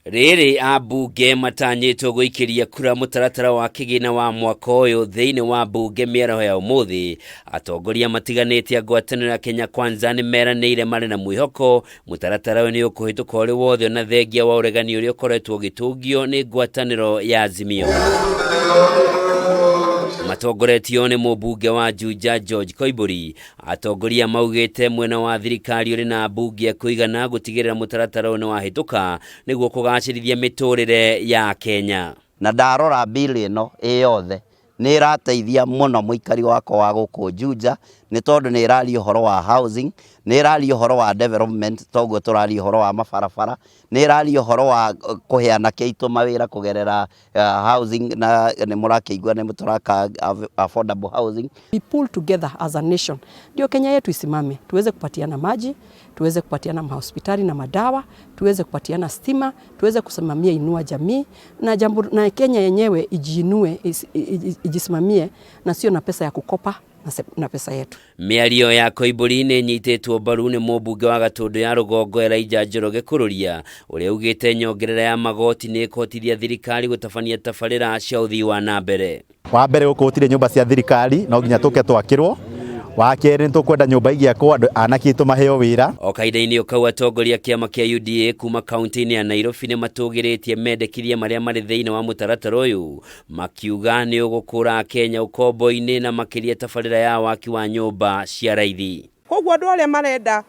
Riri ambunge matanyitwo guikiria kura mutaratara wa kigina wa mwaka uyu thiini wa bunge miaraho ya umuthi. Atongoria matiganite a ngwataniro ya Kenya Kwanza ni meranire mari na mwihoko mutaratara uyu ni ukuhituka uri wothe na thengia wa uregani uria ukoretwo gitungio ni ngwataniro ya Azimio. Matongoretio ni mubunge wa Juja George Koimburi. Atongoria maugite mwena wa thirikari uri na bunge kuigana gutigirira mutaratara uyu wa hituka niguo kugacirithia miturire ya Kenya. Na ndarora bili ino yothe ni irateithia muno muikari wako wa guku Juja ni tondu ni irari uhoro wa housing, ni irari uhoro wa development, toguo turari uhoro wa mabarabara, ni irari uhoro wa kuheana keitu mawira kugerera housing na ni murakeigua ni muturaka affordable housing. We pull together as a nation ndio Kenya yetu isimame, tuweze kupatiana maji, tuweze kupatiana mahospitali na madawa, tuweze kupatiana stima, tuweze kusimamia inua jamii na Kenya yenyewe ijiinue, ijisimamie na sio na pesa ya kukopa na pesa yetu. Miario ya Koimburi ni nyitetwo mbaru ni mubunge wa Gatundu ya Rugongo Elijah Njoroge Kururia uria ugite nyongerera ya magoti ni ikotithia thirikari gutafania tabarira cia uthii wa nambere. Wa mbere ukotire nyumba cia thirikari no nginya tuke twakirwo. Wa keri ntukwenda nyumba igiakwo anakitu maheo wira. Okaida-ini ukau atongoria kiama kia UDA kuma kaunti-ini ya Nairobi ni matugiritie mendekithia maria mari thiini wa mutaratara uyu makiuga ni ugukura Kenya ukombo-ini na makiria tabarira ya waki wa nyumba cia raithi. Koguo andu aria marenda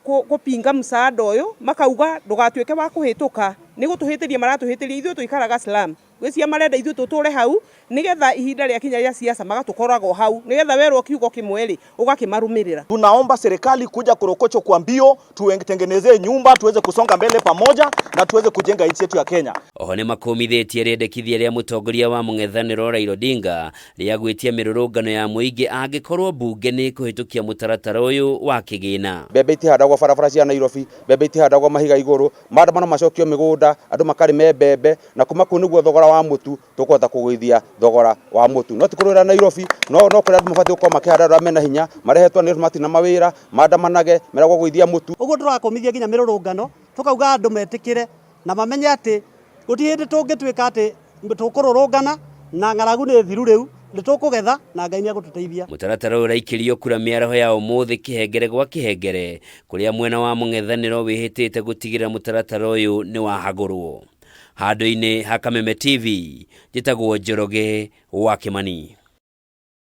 kupinga msaada uyu makauga ndugatuike wa kuhituka ni gutuhitiria maratuhitiria ithuĩ tuikaraga slum gwĩcia marenda ithuĩ tuture hau nigetha ihinda rĩa kinya rĩa siasa magatukorago hau nigetha werwo kiugo kimweli ugakimarumirira. Tunaomba serikali kuja kurokocho kwa mbio tuengetengenezee nyumba tuweze kusonga mbele pamoja na tuweze kujenga nchi yetu ya Kenya. Oho ni makomithetie rendekithia ria mutongoria wa mung'ethaniro Raila Odinga ria gwitia mirurungano ya muingi angikorwo bunge ni kuhitukia mutaratara uyu wa kigina. Mbembe itihandagwo barabara cia Nairobi, mbembe itihandagwo mahiga iguru, maandamano macokio migunda, andu makari mbembe na kuma ku niguo thogora wa mutu tukwenda kugwithia thogora wa mutu. No tikurira Nairobi no kuri andu mabati gukoma makihanda mena hinya marehetwo ni mati na mawira maandamanage meragwo gwithia mutu. Uguo turakomithia ginya mirurungano tukauga andu metikire na mamenye ati gutihindi tungituika ati tukururungana na ng'aragu ni thiru riu nitukugetha na Ngai ni agututeithia. Mutaratara uraikirio kura miaraho ya umuthi kihengere gwa kihengere kuria mwena wa mung'ethaniro wihitite gutigirira mutaratara uyu ni wahagurwo. Handu-ini ha Kameme TV njitagwo Njoroge wa Kimani.